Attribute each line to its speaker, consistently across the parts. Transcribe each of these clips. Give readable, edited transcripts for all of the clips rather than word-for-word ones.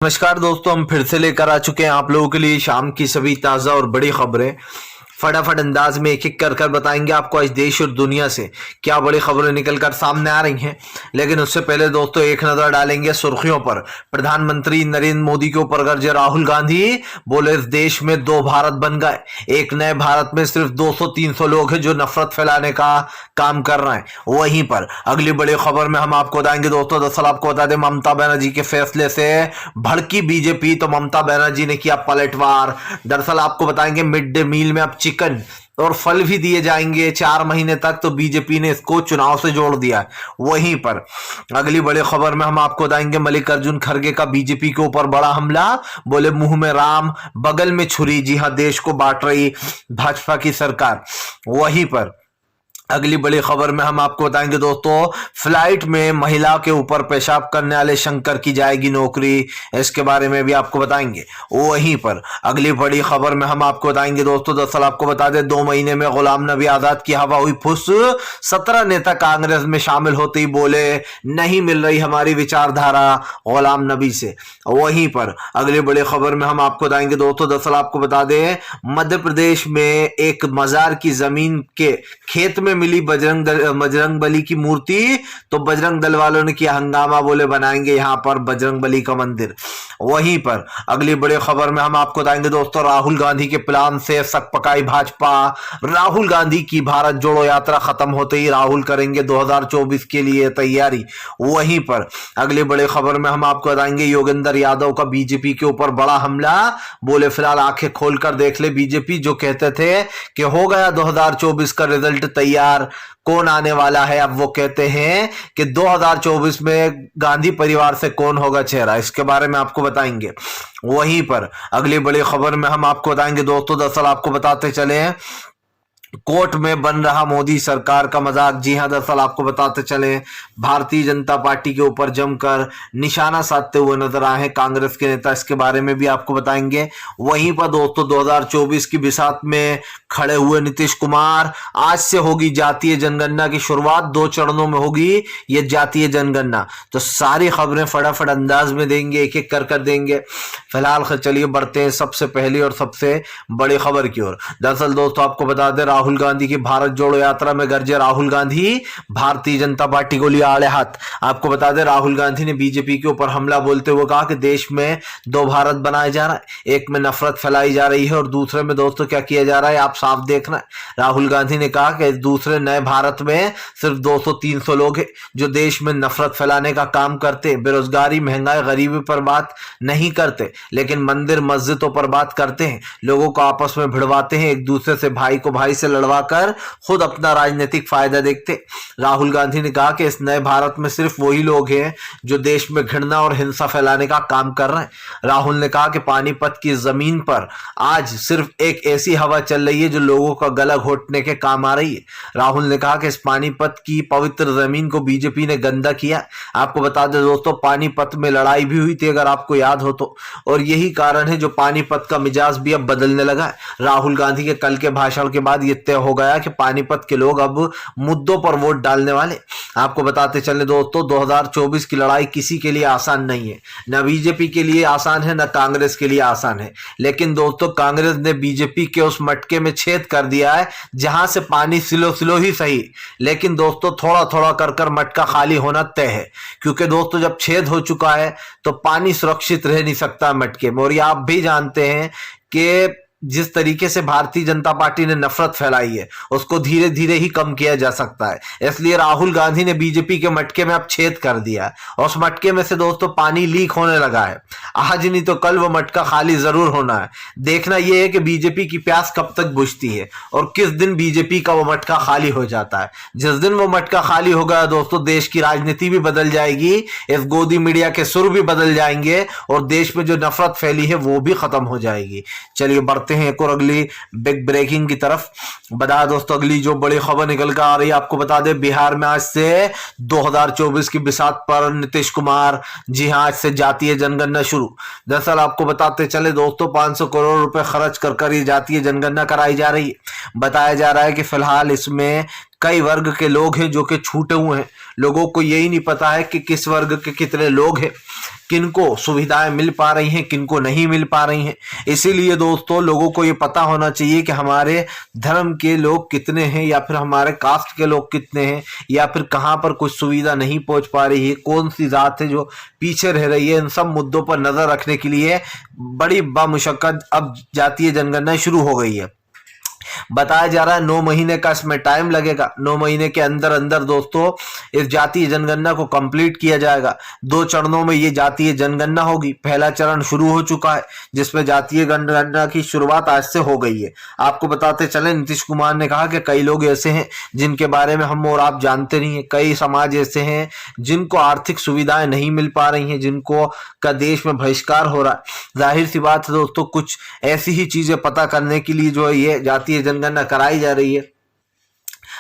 Speaker 1: नमस्कार दोस्तों, हम फिर से लेकर आ चुके हैं आप लोगों के लिए शाम की सभी ताज़ा और बड़ी खबरें। फटाफट अंदाज में एक एक कर बताएंगे आपको आज देश और दुनिया से क्या बड़ी खबरें निकलकर सामने आ रही हैं। लेकिन उससे पहले दोस्तों एक नजर डालेंगे सुर्खियों पर। प्रधानमंत्री नरेंद्र मोदी के ऊपर गरजे राहुल गांधी, बोले इस देश में दो भारत बन गए। एक नए भारत में सिर्फ 200-300 लोग हैं जो नफरत फैलाने का काम कर रहे हैं। वहीं पर अगली बड़ी खबर में हम आपको बताएंगे दोस्तों, दरअसल आपको बता दें ममता बनर्जी के फैसले से भड़की बीजेपी, तो ममता बनर्जी ने किया पलटवार। दरअसल आपको बताएंगे मिड डे मील में अब चिकन और फल भी दिए जाएंगे 4 महीने तक, तो बीजेपी ने इसको चुनाव से जोड़ दिया है। वहीं पर अगली बड़ी खबर में हम आपको बताएंगे मल्लिकार्जुन खड़गे का बीजेपी के ऊपर बड़ा हमला, बोले मुंह में राम बगल में छुरी। जी हां, देश को बांट रही भाजपा की सरकार। वहीं पर अगली बड़ी खबर में हम आपको बताएंगे दोस्तों, फ्लाइट में महिला के ऊपर पेशाब करने वाले शंकर की जाएगी नौकरी, इसके बारे में भी आपको बताएंगे। वहीं पर अगली बड़ी खबर में हम आपको बताएंगे दोस्तों, दरअसल आपको बता दें 2 महीने में गुलाम नबी आजाद की हवा हुई फुस। 17 नेता कांग्रेस में शामिल होते ही बोले नहीं मिल रही हमारी विचारधारा गुलाम नबी से। वहीं पर अगली बड़ी खबर में हम आपको बताएंगे दोस्तों, दरअसल आपको बता दें मध्य प्रदेश में एक मजार की जमीन के खेत में मिली बजरंग बली की मूर्ति, तो बजरंग दल वालों ने किया हंगामा, बोले बनाएंगे यहां पर बजरंग बली का मंदिर। वहीं पर अगली बड़ी खबर में हम आपको बताएंगे दोस्तों, राहुल गांधी के प्लान से सक पकाई भाजपा। राहुल गांधी की भारत जोड़ो यात्रा खत्म होते ही राहुल करेंगे 2024 के लिए तैयारी। वहीं पर अगली बड़ी खबर में हम आपको बताएंगे योगेंद्र यादव का बीजेपी के ऊपर बड़ा हमला, बोले फिलहाल आंखें खोलकर देख ले बीजेपी, जो कहते थे कि हो गया 2024 का रिजल्ट तैयार, कौन आने वाला है, अब वो कहते हैं कि 2024 में गांधी परिवार से कौन होगा चेहरा, इसके बारे में आपको बताएंगे। वहीं पर अगली बड़ी खबर में हम आपको बताएंगे दोस्तों, दरअसल आपको बताते चले कोर्ट में बन रहा मोदी सरकार का मजाक। जी हां, दरअसल आपको बताते चले भारतीय जनता पार्टी के ऊपर जमकर निशाना साधते हुए नजर आए हैं कांग्रेस के नेता, इसके बारे में भी आपको बताएंगे। वहीं पर दोस्तों 2024 की बिसात में खड़े हुए नीतीश कुमार, आज से होगी जातीय जनगणना की शुरुआत, 2 चरणों में होगी ये जातीय जनगणना। तो सारी खबरें फटाफट अंदाज में देंगे, एक एक कर देंगे। फिलहाल चलिए बढ़ते हैं सबसे पहली और सबसे बड़ी खबर की ओर। दरअसल दोस्तों आपको बता दें राहुल गांधी की भारत जोड़ो यात्रा में गरजे राहुल गांधी, भारतीय जनता पार्टी को लिया आड़े हाथ। आपको बता दें राहुल गांधी ने बीजेपी के ऊपर हमला बोलते हुए कहा कि देश में 2 भारत बनाया जा रहा है, एक में नफरत फैलाई जा रही है और दूसरे में दोस्तों क्या किया जा रहा है आप साफ देखना है। राहुल गांधी ने कहा कि दूसरे नए भारत में सिर्फ 200-300 लोग हैं जो देश में नफरत फैलाने का काम करते, बेरोजगारी महंगाई गरीबी पर बात नहीं करते, लेकिन मंदिर मस्जिदों पर बात करते हैं, लोगों को आपस में भिड़वाते हैं, एक दूसरे से भाई को भाई से लड़वाकर खुद अपना राजनीतिक फायदा देखते। राहुल गांधी ने कहा कि इस नए भारत में सिर्फ वही लोग हैं जो देश में घृणा और हिंसा फैलाने का काम कर रहे हैं। राहुल ने कहा कि पानीपत की जमीन पर आज सिर्फ एक ऐसी हवा चल रही है जो लोगों का गला घोटने के काम आ रही है। राहुल ने कहा कि इस पानीपत की पवित्र जमीन को बीजेपी ने गंदा किया। आपको बता दें दोस्तों पानीपत में लड़ाई भी हुई थी अगर आपको याद हो तो, और यही कारण है जो पानीपत का मिजाज भी अब बदलने लगा है। राहुल गांधी के कल के भाषण के बाद ये तय हो गया कि पानीपत के लोग अब मुद्दों पर वोट डालने वाले। आपको बताते चले दोस्तों 2024 की लड़ाई किसी के लिए आसान नहीं है, न बीजेपी के लिए आसान है न कांग्रेस के लिए आसान है। लेकिन दोस्तों कांग्रेस ने बीजेपी के उस मटके में छेद कर दिया है जहां से पानी सिलो ही सही, लेकिन दोस्तों थोड़ा थोड़ा कर मटका खाली होना तय है, क्योंकि दोस्तों जब छेद हो चुका है तो पानी सुरक्षित रह नहीं सकता मटके में। और ये आप भी जानते हैं कि जिस तरीके से भारतीय जनता पार्टी ने नफरत फैलाई है उसको धीरे धीरे ही कम किया जा सकता है। इसलिए राहुल गांधी ने बीजेपी के मटके में अब छेद कर दिया है और उस मटके में से दोस्तों पानी लीक होने लगा है। आज नहीं तो कल वो मटका खाली जरूर होना है। देखना यह है कि बीजेपी की प्यास कब तक बुझती है और किस दिन बीजेपी का वो मटका खाली हो जाता है। जिस दिन वो मटका खाली हो गया दोस्तों देश की राजनीति भी बदल जाएगी, इस गोदी मीडिया के सुर भी बदल जाएंगे और देश में जो नफरत फैली है वो भी खत्म हो जाएगी। चलिए बढ़ते हैं एक और अगली बिग ब्रेकिंग की तरफ। बता दोस्तों अगली जो बड़ी खबर निकल कर आ रही है, आपको बता दें बिहार में आज से 2024 की बिसात पर नीतीश कुमार, जी हां आज से जातीय जनगणना शुरू। दरअसल आपको बताते चले दोस्तों 500 करोड़ रुपए खर्च कर ये जातीय जनगणना कराई जा रही है। बताया जा रहा है कि फिलहाल इसमें कई वर्ग के लोग हैं जो कि छूटे हुए हैं। लोगों को यही नहीं पता है कि किस वर्ग के कितने लोग हैं, किनको सुविधाएं मिल पा रही हैं, किनको नहीं मिल पा रही हैं। इसीलिए दोस्तों लोगों को ये पता होना चाहिए कि हमारे धर्म के लोग कितने हैं, या फिर हमारे कास्ट के लोग कितने हैं, या फिर कहाँ पर कुछ सुविधा नहीं पहुंच पा रही है, कौन सी जात है जो पीछे रह रही है। इन सब मुद्दों पर नजर रखने के लिए बड़ी बामुशक्कत अब जातीय जनगणना शुरू हो गई है। बताया जा रहा है 9 महीने का इसमें टाइम लगेगा। 9 महीने के अंदर अंदर दोस्तों इस जातीय जनगणना को कंप्लीट किया जाएगा। 2 चरणों में ये जातीय जनगणना होगी। पहला चरण शुरू हो चुका है जिसमें जातीय जनगणना की शुरुआत आज से हो गई है। आपको बताते चले, नीतीश कुमार ने कहा कि कई लोग ऐसे हैं जिनके बारे में हम और आप जानते नहीं है। कई समाज ऐसे हैं जिनको आर्थिक सुविधाएं नहीं मिल पा रही हैं, जिनको का देश में बहिष्कार हो रहा है। जाहिर सी बात है दोस्तों, कुछ ऐसी ही चीजें पता करने के लिए जो है ये जातीय जनगणना कराई जा रही है।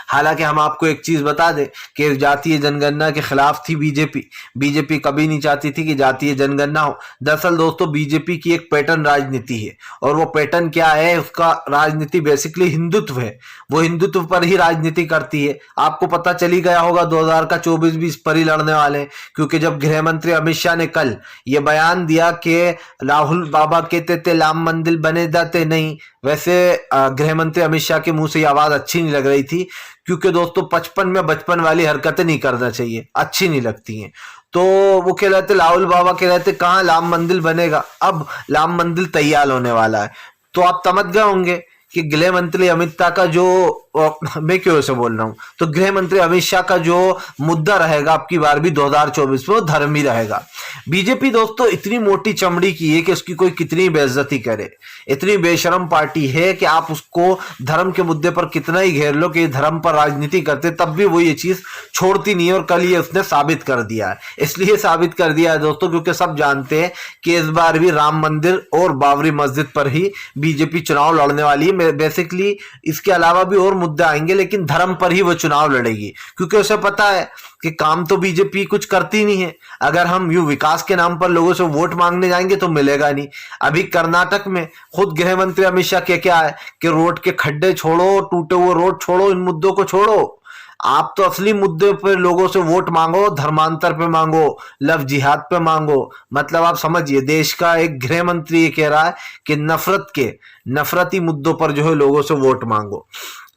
Speaker 1: हालांकि हम आपको एक चीज बता दें कि जातीय जनगणना के खिलाफ थी बीजेपी। बीजेपी कभी नहीं चाहती थी कि जातीय जनगणना हो। दरअसल दोस्तों बीजेपी की एक पैटर्न राजनीति है, और वो पैटर्न क्या है, उसका राजनीति बेसिकली हिंदुत्व है। वो हिंदुत्व पर ही राजनीति करती है। आपको पता चली गया होगा 2024 भी इस पर ही लड़ने वाले हैं, क्योंकि जब गृह मंत्री अमित शाह ने कल ये बयान दिया कि राहुल बाबा कहते थे राम मंदिर बने जाते नहीं, वैसे गृह मंत्री अमित शाह के मुंह से ये आवाज अच्छी नहीं लग रही थी, क्योंकि दोस्तों 55 में बचपन वाली हरकतें नहीं करना चाहिए, अच्छी नहीं लगती हैं। तो वो कह रहे थे, राहुल बाबा कह रहे थे कहाँ राम मंदिर बनेगा, अब राम मंदिर तैयार होने वाला है। तो आप समझ गए होंगे कि गृह मंत्री अमित शाह का जो मैं क्यों ऐसे बोल रहा हूं, तो गृह मंत्री अमित शाह का जो मुद्दा रहेगा आपकी बार भी 2024 में वो धर्म ही रहेगा। बीजेपी दोस्तों इतनी मोटी चमड़ी की है कि उसकी कोई कितनी बेइज्जती करे, इतनी बेशरम पार्टी है कि आप उसको धर्म के मुद्दे पर कितना ही घेर लो कि धर्म पर राजनीति करते, तब भी वो ये चीज छोड़ती नहीं है। और कल ये उसने साबित कर दिया है। इसलिए साबित कर दिया है दोस्तों क्योंकि सब जानते हैं कि इस बार भी राम मंदिर और बाबरी मस्जिद पर ही बीजेपी चुनाव लड़ने वाली है। बेसिकली इसके अलावा भी और मुद्दे आएंगे, लेकिन धर्म पर ही वो चुनाव लड़ेगी, क्योंकि उसे पता है कि काम तो बीजेपी कुछ करती नहीं है। अगर हम यूं विकास के नाम पर लोगों से वोट मांगने जाएंगे तो मिलेगा नहीं। अभी कर्नाटक में खुद गृह मंत्री अमित शाह क्या है कि रोड के खड्डे छोड़ो, टूटे हुए रोड छोड़ो, इन मुद्दों को छोड़ो। आप तो असली मुद्दे पर लोगों से वोट मांगो, धर्मांतर पे मांगो, लव जिहाद पे मांगो। मतलब आप समझिए, देश का एक गृह मंत्री ये कह रहा है कि नफरती मुद्दों पर जो है लोगों से वोट मांगो।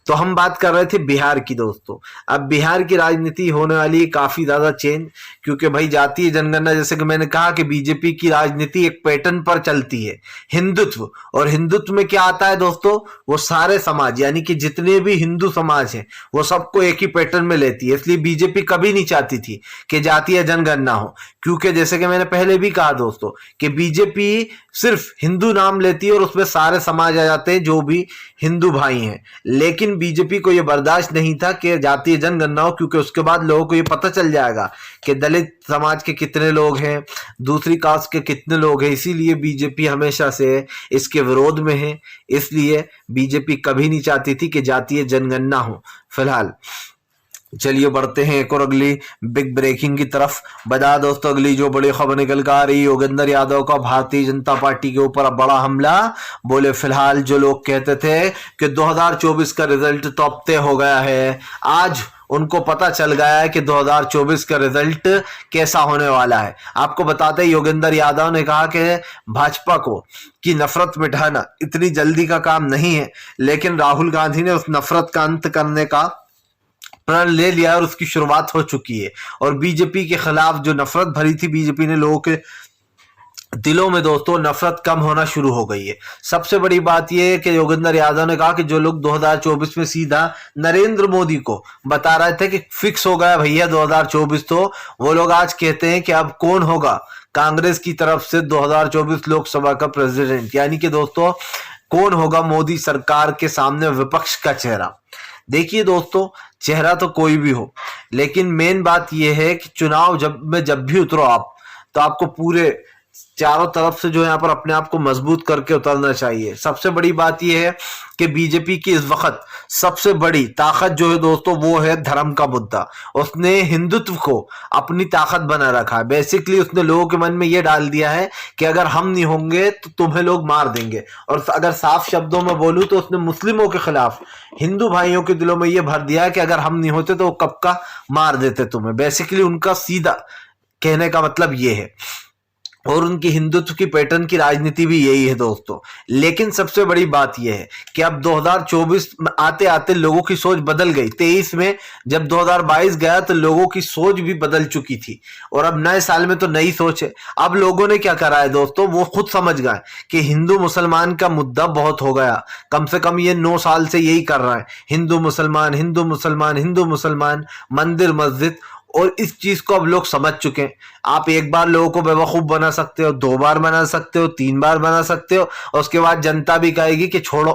Speaker 1: तो हम बात कर रहे थे बिहार की दोस्तों। अब बिहार की राजनीति होने वाली है काफी ज्यादा चेंज, क्योंकि भाई जातीय जनगणना, जैसे कि मैंने कहा कि बीजेपी की राजनीति एक पैटर्न पर चलती है, हिंदुत्व। और हिंदुत्व में क्या आता है दोस्तों, वो सारे समाज यानी कि जितने भी हिंदू समाज हैं वो सबको एक ही पैटर्न में लेती है। इसलिए बीजेपी कभी नहीं चाहती थी कि जातीय जनगणना हो, क्योंकि जैसे कि मैंने पहले भी कहा दोस्तों कि बीजेपी सिर्फ हिंदू नाम लेती है और उसमें सारे समाज आ जाते हैं जो भी हिंदू भाई हैं। लेकिन बीजेपी को यह बर्दाश्त नहीं था कि जातीय जनगणना हो, क्योंकि उसके बाद लोगों को यह पता चल जाएगा कि दलित समाज के कितने लोग हैं, दूसरी कास्ट के कितने लोग हैं। इसीलिए बीजेपी हमेशा से इसके विरोध में है। इसलिए बीजेपी कभी नहीं चाहती थी कि जातीय जनगणना हो। फिलहाल चलिए बढ़ते हैं एक और अगली बिग ब्रेकिंग की तरफ। बता दोस्तों अगली जो बड़ी खबर निकल कर आ रही, योगेंद्र यादव का भारतीय जनता पार्टी के ऊपर अब बड़ा हमला। बोले फिलहाल जो लोग कहते थे कि 2024 का रिजल्ट तो अब तय हो गया है, आज उनको पता चल गया है कि 2024 का रिजल्ट कैसा होने वाला है। आपको बताते योगेंद्र यादव ने कहा कि भाजपा को की नफरत मिटाना इतनी जल्दी का काम नहीं है, लेकिन राहुल गांधी ने उस नफरत का अंत करने का प्रण ले लिया और उसकी शुरुआत हो चुकी है। और बीजेपी के खिलाफ जो नफरत भरी थी बीजेपी ने लोगों के दिलों में दोस्तों, नफरत कम होना शुरू हो गई है। सबसे बड़ी बात यह है कि योगेंद्र यादव ने कहा कि जो लोग 2024 में सीधा नरेंद्र मोदी को बता रहे थे कि फिक्स हो गया भैया 2024, तो वो लोग आज कहते हैं कि अब कौन होगा कांग्रेस की तरफ से 2024 लोकसभा का प्रेसिडेंट। यानी कि दोस्तों कौन होगा मोदी सरकार के सामने विपक्ष का चेहरा। देखिए दोस्तों, चेहरा तो कोई भी हो, लेकिन मेन बात यह है कि चुनाव जब भी उतरो आप, तो आपको पूरे चारों तरफ से जो है यहाँ पर अपने आप को मजबूत करके उतरना चाहिए। सबसे बड़ी बात यह है कि बीजेपी की इस वक्त सबसे बड़ी ताकत जो है दोस्तों वो है धर्म का मुद्दा। उसने हिंदुत्व को अपनी ताकत बना रखा है। बेसिकली उसने लोगों के मन में यह डाल दिया है कि अगर हम नहीं होंगे तो तुम्हें लोग मार देंगे। और अगर साफ शब्दों में बोलूं तो उसने मुस्लिमों के खिलाफ हिंदू भाइयों के दिलों में यह भर दिया है कि अगर हम नहीं होते तो वो कब का मार देते तुम्हें। बेसिकली उनका सीधा कहने का मतलब यह है, और उनकी हिंदुत्व की पैटर्न की राजनीति भी यही है दोस्तों। लेकिन सबसे बड़ी बात यह है कि अब 2024 आते आते लोगों की सोच बदल गई। 23 में जब 2022 गया तो लोगों की सोच भी बदल चुकी थी, और अब नए साल में तो नई सोच है। अब लोगों ने क्या करा है दोस्तों, वो खुद समझ गए कि हिंदू मुसलमान का मुद्दा बहुत हो गया। कम से कम ये 9 साल से यही कर रहा है, हिंदू मुसलमान हिंदू मुसलमान हिंदू मुसलमान, मंदिर मस्जिद। और इस चीज को अब लोग समझ चुके हैं। आप एक बार लोगों को बेवकूफ बना सकते हो, 2 बार बना सकते हो, 3 बार बना सकते हो, और उसके बाद जनता भी कहेगी कि छोड़ो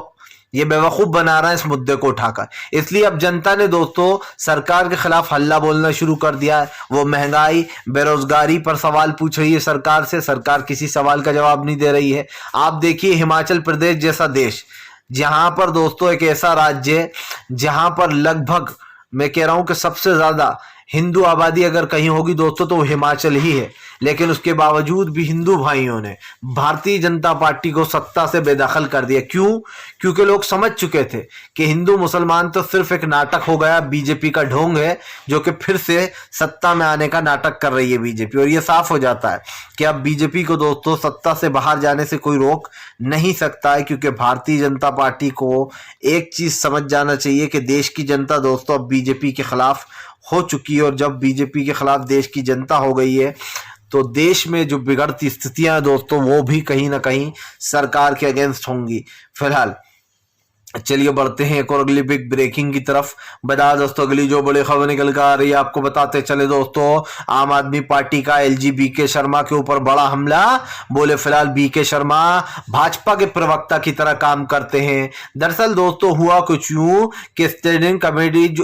Speaker 1: ये बेवकूफ बना रहा है इस मुद्दे को उठाकर। इसलिए अब जनता ने दोस्तों सरकार के खिलाफ हल्ला बोलना शुरू कर दिया है। वो महंगाई बेरोजगारी पर सवाल पूछ रही है सरकार से, सरकार किसी सवाल का जवाब नहीं दे रही है। आप देखिए हिमाचल प्रदेश जैसा देश, जहां पर दोस्तों एक ऐसा राज्य है जहां पर लगभग मैं कह रहा हूं कि सबसे ज्यादा हिंदू आबादी अगर कहीं होगी दोस्तों तो वो हिमाचल ही है। लेकिन उसके बावजूद भी हिंदू भाइयों ने भारतीय जनता पार्टी को सत्ता से बेदखल कर दिया। क्यों? क्योंकि लोग समझ चुके थे कि हिंदू मुसलमान तो सिर्फ एक नाटक हो गया, बीजेपी का ढोंग है जो कि फिर से सत्ता में आने का नाटक कर रही है बीजेपी। और ये साफ हो जाता है कि अब बीजेपी को दोस्तों सत्ता से बाहर जाने से कोई रोक नहीं सकता है, क्योंकि भारतीय जनता पार्टी को एक चीज समझ जाना चाहिए कि देश की जनता दोस्तों अब बीजेपी के खिलाफ हो चुकी है। और जब बीजेपी के खिलाफ देश की जनता हो गई है तो देश में जो बिगड़ती स्थितियां हैं दोस्तों वो भी कहीं ना कहीं सरकार के अगेंस्ट होंगी। फिलहाल चलिए बढ़ते हैं एक और अगली बिग ब्रेकिंग की तरफ। बता दोस्तों अगली जो बड़ी खबर निकल कर आ रही है आपको बताते चले दोस्तों। आम आदमी पार्टी का एलजी बीके शर्मा के ऊपर बड़ा हमला। बोले फिलहाल बीके शर्मा भाजपा के प्रवक्ता की तरह काम करते हैं। दरअसल दोस्तों हुआ कुछ यूं कि स्टैंडिंग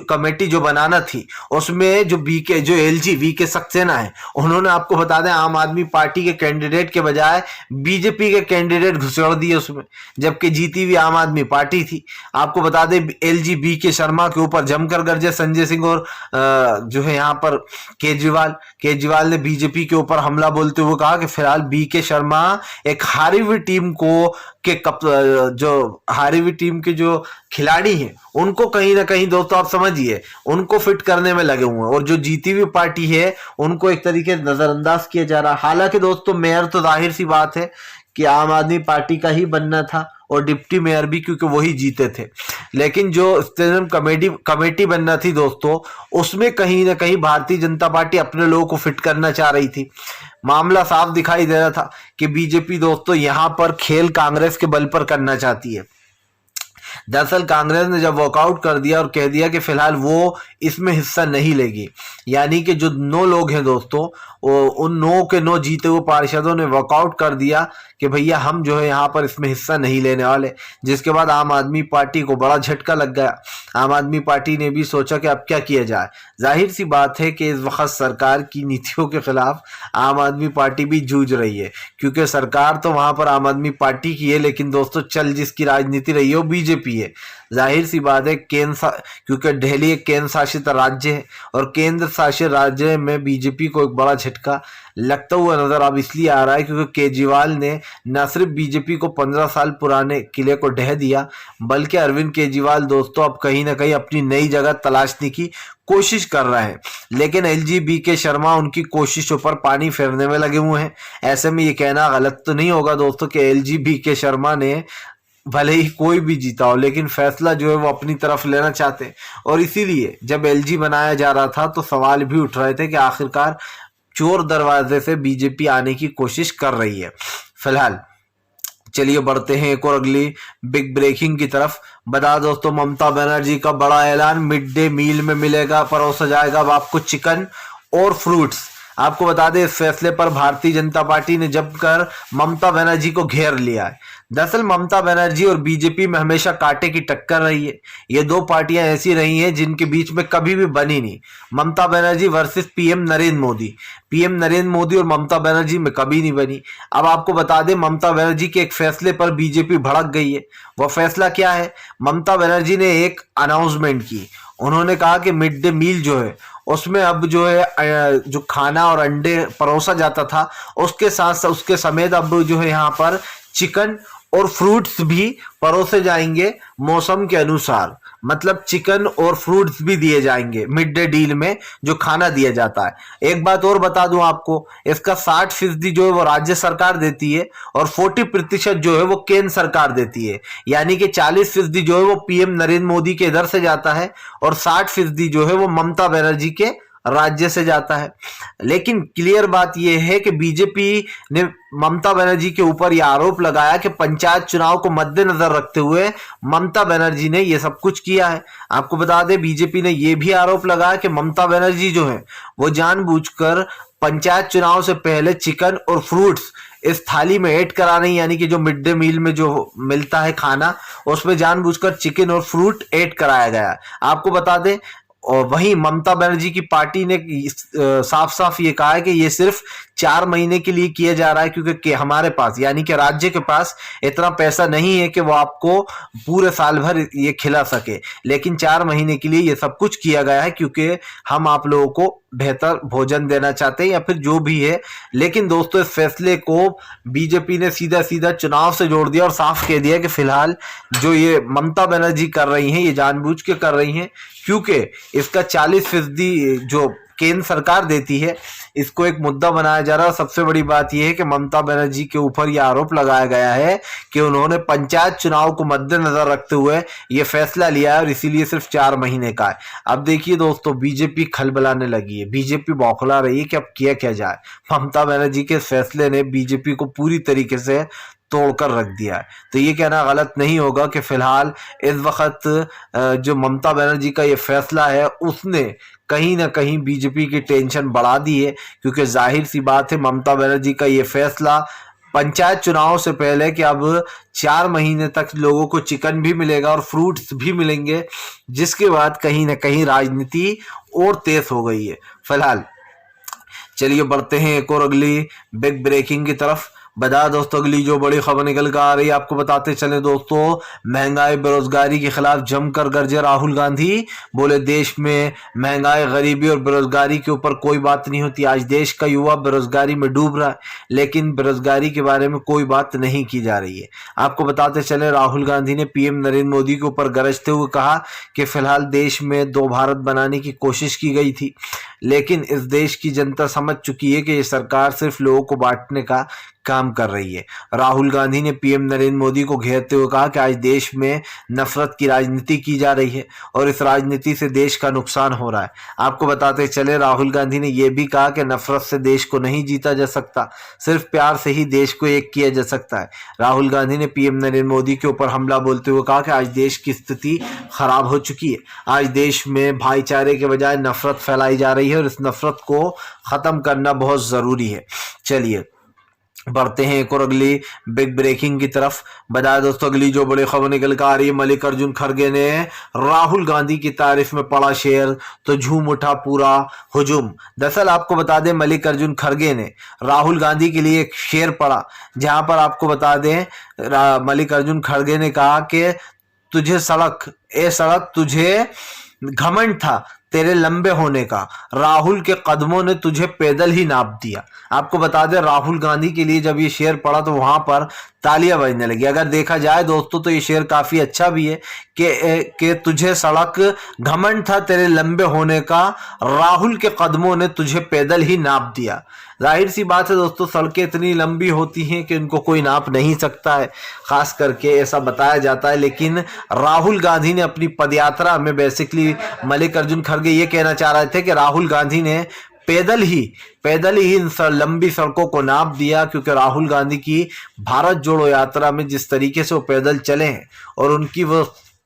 Speaker 1: कमेटी जो बनाना थी उसमें जो बीके जो एलजी बीके सक्सेना है उन्होंने आपको बता दें आम आदमी पार्टी के कैंडिडेट के बजाय बीजेपी के कैंडिडेट घुसेड़ दिए उसमें, जबकि जीती हुई आम आदमी पार्टी थी। आपको बता दें एलजी बीके शर्मा के ऊपर जमकर गरजे संजय सिंह और जो है यहाँ पर केजरीवाल ने बीजेपी के ऊपर हमला बोलते हुए कहा कि फिलहाल बीके शर्मा एक हारी हुई टीम के जो खिलाड़ी हैं उनको कहीं ना कहीं दोस्तों आप समझिए उनको फिट करने में लगे हुए हैं, और जो जीती हुई पार्टी है उनको एक तरीके से नजरअंदाज किया जा रहा है। हालांकि दोस्तों मेयर तो जाहिर सी बात है कि आम आदमी पार्टी का ही बनना था, और डिप्टी मेयर भी, क्योंकि वही जीते थे। लेकिन जो स्टैंडिंग कमेटी बनना थी दोस्तों उसमें कहीं ना कहीं भारतीय जनता पार्टी अपने लोगों को फिट करना चाह रही थी। मामला साफ दिखाई दे रहा था कि बीजेपी दोस्तों यहां पर खेल कांग्रेस के बल पर करना चाहती है। दरअसल कांग्रेस ने जब वॉकआउट कर दिया और कह दिया कि फिलहाल वो इसमें हिस्सा नहीं लेगी, यानी कि जो 9 लोग हैं दोस्तों उन 9 के 9 जीते हुए पार्षदों ने वॉकआउट कर दिया कि भैया हम जो है यहाँ पर इसमें हिस्सा नहीं लेने वाले, जिसके बाद आम आदमी पार्टी को बड़ा झटका लग गया। आम आदमी पार्टी ने भी सोचा कि अब क्या किया जाए। जाहिर सी बात है कि इस वक्त सरकार की नीतियों के खिलाफ आम आदमी पार्टी भी जूझ रही है, क्योंकि सरकार तो वहां पर आम आदमी पार्टी की है लेकिन दोस्तों चल जिसकी राजनीति रही है वो बीजेपी है। जाहिर सी बात है क्योंकि दिल्ली एक केंद्र शासित राज्य है, और केंद्र शासित राज्य में बीजेपी को एक बड़ा झटका लगता हुआ नजर अब इसलिए आ रहा है क्योंकि केजरीवाल ने न सिर्फ बीजेपी को 15 साल पुराने किले को ढह दिया, बल्कि अरविंद केजरीवाल दोस्तों अब कहीं ना कहीं अपनी नई जगह तलाशने की कोशिश कर रहे हैं। लेकिन एलजी बीके शर्मा उनकी कोशिशों पर पानी फेरने में लगे हुए हैं। ऐसे में ये कहना गलत तो नहीं होगा दोस्तों कि एलजी बीके शर्मा ने भले ही कोई भी जीता हो लेकिन फैसला जो है वो अपनी तरफ लेना चाहते हैं, और इसीलिए जब एलजी बनाया जा रहा था तो सवाल भी उठ रहे थे कि आखिरकार चोर दरवाजे से बीजेपी आने की कोशिश कर रही है। फिलहाल चलिए बढ़ते हैं एक और अगली बिग ब्रेकिंग की तरफ। बता दोस्तों ममता बनर्जी का बड़ा ऐलान, मिड डे मील में मिलेगा, परोसा जाएगा अब आपको चिकन और फ्रूट्स। आपको बता दें इस फैसले पर भारतीय जनता पार्टी ने जमकर ममता बनर्जी को घेर लिया है। दरअसल ममता बनर्जी और बीजेपी में हमेशा कांटे की टक्कर रही है। ये दो पार्टियां ऐसी रही हैं जिनके बीच में कभी भी बनी नहीं। Mamata Banerjee versus PM Narendra Modi, PM Narendra Modi और ममता बनर्जी में कभी नहीं बनी। अब आपको बता दें ममता बनर्जी के एक फैसले पर बीजेपी भड़क गई है। वह फैसला क्या है? ममता बनर्जी ने एक अनाउंसमेंट की। उन्होंने कहा कि मिड डे मील जो है उसमें अब जो है जो खाना और अंडे परोसा जाता था उसके साथ उसके समेत अब जो है यहाँ पर चिकन और फ्रूट्स भी परोसे जाएंगे मौसम के अनुसार। मतलब चिकन और फ्रूट्स भी दिए जाएंगे मिड डे डील में जो खाना दिया जाता है। एक बात और बता दूं आपको, इसका 60% जो है वो राज्य सरकार देती है और 40% जो है वो केंद्र सरकार देती है। यानी कि 40% जो है वो पीएम नरेंद्र मोदी के इधर से जाता है और 60% जो है वो ममता बनर्जी के राज्य से जाता है। लेकिन क्लियर बात यह है कि बीजेपी ने ममता बनर्जी के ऊपर यह आरोप लगाया कि पंचायत चुनाव को मद्देनजर रखते हुए ममता बनर्जी ने यह सब कुछ किया है। आपको बता दें बीजेपी ने यह भी आरोप लगाया कि ममता बनर्जी जो है वो जानबूझकर पंचायत चुनाव से पहले चिकन और फ्रूट्स इस थाली में ऐड करा रही, यानी कि जो मिड डे मील में जो मिलता है खाना उसमें जानबूझकर चिकन और फ्रूट ऐड कराया गया। आपको बता दें और वहीं ममता बनर्जी की पार्टी ने साफ साफ ये कहा है कि ये सिर्फ 4 महीने के लिए किया जा रहा है क्योंकि हमारे पास यानी कि राज्य के पास इतना पैसा नहीं है कि वो आपको पूरे साल भर ये खिला सके। लेकिन 4 महीने के लिए ये सब कुछ किया गया है क्योंकि हम आप लोगों को बेहतर भोजन देना चाहते हैं या फिर जो भी है। लेकिन दोस्तों इस फैसले को बीजेपी ने सीधा सीधा चुनाव से जोड़ दिया और साफ कह दिया कि फिलहाल जो ये ममता बनर्जी कर रही हैं ये जानबूझ के कर रही हैं क्योंकि इसका 40% जो केंद्र सरकार देती है इसको एक मुद्दा बनाया जा रहा है। सबसे बड़ी बात यह है कि ममता बनर्जी के ऊपर यह आरोप लगाया गया है कि उन्होंने पंचायत चुनाव को मद्देनजर रखते हुए यह फैसला लिया है और इसीलिए सिर्फ 4 महीने का है। अब देखिए दोस्तों बीजेपी खलबलाने लगी है, बीजेपी बौखला रही है कि अब किया क्या जाए। ममता बनर्जी के फैसले ने बीजेपी को पूरी तरीके से तोड़कर रख दिया है। तो ये कहना गलत नहीं होगा कि फिलहाल इस वक्त जो ममता बनर्जी का ये फैसला है उसने कहीं ना कहीं बीजेपी की टेंशन बढ़ा दी है क्योंकि जाहिर सी बात है ममता बनर्जी का ये फैसला पंचायत चुनाव से पहले कि अब 4 महीने तक लोगों को चिकन भी मिलेगा और फ्रूट्स भी मिलेंगे, जिसके बाद कहीं ना कहीं राजनीति और तेज हो गई है। फिलहाल चलिए बढ़ते हैं एक और अगली बिग ब्रेकिंग की तरफ। बता दोस्तों अगली जो बड़ी खबर निकल कर आ रही है आपको बताते चले दोस्तों, महंगाई बेरोजगारी के खिलाफ जमकर गरजे राहुल गांधी। बोले देश में महंगाई गरीबी और बेरोजगारी के ऊपर कोई बात नहीं होती। आज देश का युवा बेरोजगारी में डूब रहा है लेकिन बेरोजगारी के बारे में कोई बात नहीं की जा रही है। आपको बताते चले राहुल गांधी ने पीएम नरेंद्र मोदी के ऊपर गरजते हुए कहा कि फिलहाल देश में 2 भारत बनाने की कोशिश की गई थी लेकिन इस देश की जनता समझ चुकी है कि ये सरकार सिर्फ लोगों को बांटने का काम कर रही है। राहुल गांधी ने पीएम नरेंद्र मोदी को घेरते हुए कहा कि आज देश में नफरत की राजनीति की जा रही है और इस राजनीति से देश का नुकसान हो रहा है। आपको बताते चले राहुल गांधी ने यह भी कहा कि नफरत से देश को नहीं जीता जा सकता, सिर्फ प्यार से ही देश को एक किया जा सकता है। राहुल गांधी ने पीएम नरेंद्र मोदी के ऊपर हमला बोलते हुए कहा कि आज देश की स्थिति खराब हो चुकी है। आज देश में भाईचारे के बजाय नफरत फैलाई जा रही है और इस नफरत को खत्म करना बहुत जरूरी है। चलिए बढ़ते हैं एक और अगली बिग ब्रेकिंग की तरफ। बता दोस्तों अगली जो बड़ी खबर निकल कर आ रही है, मल्लिकार्जुन खड़गे ने राहुल गांधी की तारीफ में पढ़ा शेर तो झूम उठा पूरा हुजूम। दरअसल आपको बता दें मल्लिकार्जुन खड़गे ने राहुल गांधी के लिए एक शेर पढ़ा जहां पर आपको बता दें मल्लिकार्जुन खड़गे ने कहा कि तुझे सड़क तुझे घमंड था तेरे लंबे होने का, राहुल के कदमों ने तुझे पैदल ही नाप दिया। आपको बता दें राहुल गांधी के लिए जब ये शेर पढ़ा तो वहां पर तालियां बजने लगी। अगर देखा जाए दोस्तों तो ये शेर काफी अच्छा भी है कि तुझे सड़क घमंड था तेरे लंबे होने का, राहुल के कदमों ने तुझे पैदल ही नाप दिया। जाहिर सी बात है दोस्तों सड़कें इतनी लंबी होती हैं कि उनको कोई नाप नहीं सकता है, खास करके ऐसा बताया जाता है। लेकिन राहुल गांधी ने अपनी पदयात्रा में बेसिकली मल्लिकार्जुन खड़गे ये कहना चाह रहे थे कि राहुल गांधी ने पैदल ही इन लंबी सड़कों को नाप दिया क्योंकि राहुल गांधी की भारत जोड़ो यात्रा में जिस तरीके से वो पैदल चले हैं और उनकी वो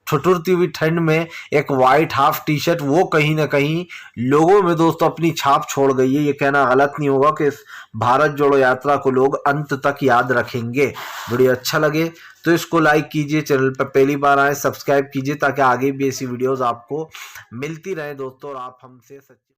Speaker 1: ठुठुरती हुई ठंड में एक वाइट हाफ टी शर्ट, वो कहीं ना कहीं लोगों में दोस्तों अपनी छाप छोड़ गई है। ये कहना गलत नहीं होगा कि इस भारत जोड़ो यात्रा को लोग अंत तक याद रखेंगे। वीडियो अच्छा लगे तो इसको लाइक कीजिए, चैनल पर पहली बार आए सब्सक्राइब कीजिए ताकि आगे भी ऐसी वीडियोस आपको मिलती रहे दोस्तों और आप हमसे सच्ची